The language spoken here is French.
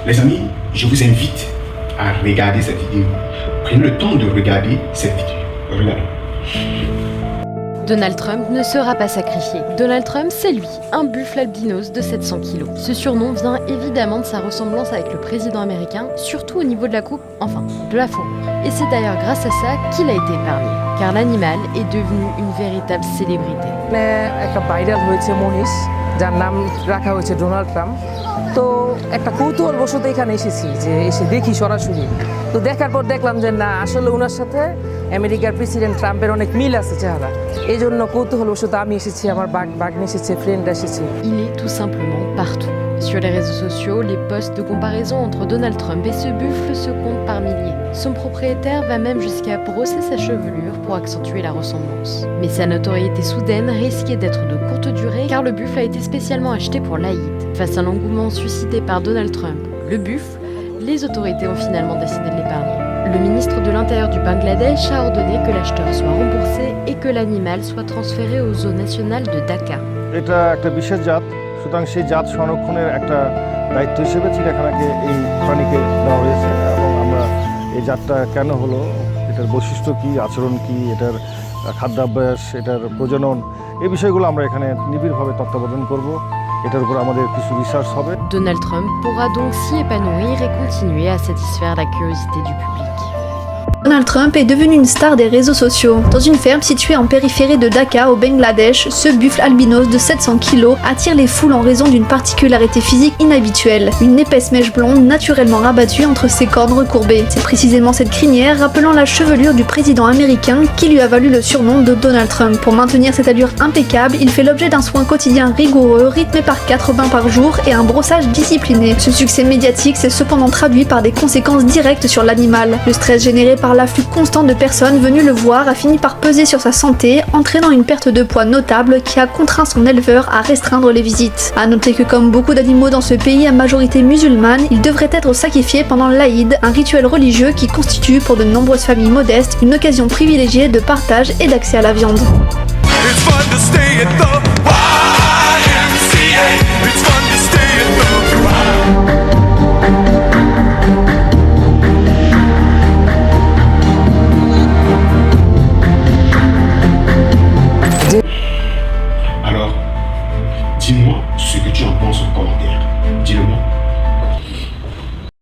Les amis, je vous invite à regarder cette vidéo. Prenez le temps de regarder cette vidéo. Regardez. Donald Trump ne sera pas sacrifié. Donald Trump, c'est lui, un buffle albinos de 700 kg. Ce surnom vient évidemment de sa ressemblance avec le président américain, surtout au niveau de la coupe, enfin, de la fourrure. Et c'est d'ailleurs grâce à ça qu'il a été épargné, car l'animal est devenu une véritable célébrité. একটা ভাইরাল হয়েছে মহিষ যার নাম রাখা হয়েছে Donald Trump. তো একটা কৌতূহলবশত এখানে এসেছি যে এসে দেখি সরাসরি। তো দেখার পর দেখলাম যে না আসলে ওনার সাথে আমেরিকার প্রেসিডেন্ট ট্রাম্পের অনেক মিল আছে চেহারা। এই জন্য কৌতূহলবশত আমি এসেছি, আমার বাগনি এসেছে, ফ্রেন্ড এসেছে। Il est tout simplement partout. Sur les réseaux sociaux, les posts de comparaison entre Donald Trump et ce buffle se comptent par milliers. Son propriétaire va même jusqu'à brosser sa chevelure pour accentuer la ressemblance. Mais sa notoriété soudaine risquait d'être de courte durée car le buffle a été spécialement acheté pour l'Aïd. Face à l'engouement suscité par Donald Trump, le buffle, les autorités ont finalement décidé de l'épargner. Le ministre de l'Intérieur du Bangladesh a ordonné que l'acheteur soit remboursé et que l'animal soit transféré au zoo national de Dhaka. এটা একটা বিশেষ জাত, সুতরাং সেই জাত সংরক্ষণের একটা দায়িত্ব হিসেবে চিড়িয়াখানাকে এই প্রাণীকে দেওয়া হয়েছে এবং আমরা এই জাতটা কেন হলো, এটার বৈশিষ্ট্য কী, আচরণ কী, এটার খাদ্যাভ্যাস, এটার প্রজনন, এই বিষয়গুলো আমরা এখানে নিবিড়ভাবে তত্ত্বাবধান করব। এটার উপর আমাদের কিছু রিসার্চ হবে। Donald Trump pourra donc s'y épanouir et continuer à satisfaire la curiosité du public. Donald Trump est devenu une star des réseaux sociaux. Dans une ferme située en périphérie de Dhaka au Bangladesh, ce buffle albinos de 700 kg attire les foules en raison d'une particularité physique inhabituelle, une épaisse mèche blonde naturellement rabattue entre ses cornes recourbées. C'est précisément cette crinière rappelant la chevelure du président américain qui lui a valu le surnom de Donald Trump. Pour maintenir cette allure impeccable, il fait l'objet d'un soin quotidien rigoureux, rythmé par 4 bains par jour et un brossage discipliné. Ce succès médiatique s'est cependant traduit par des conséquences directes sur l'animal. Le stress généré par l'afflux constant de personnes venues le voir a fini par peser sur sa santé, entraînant une perte de poids notable qui a contraint son éleveur à restreindre les visites. A noter que comme beaucoup d'animaux dans ce pays à majorité musulmane, il devrait être sacrifié pendant l'Aïd, un rituel religieux qui constitue pour de nombreuses familles modestes une occasion privilégiée de partage et d'accès à la viande. It's fun to stay at the YMCA. It's fun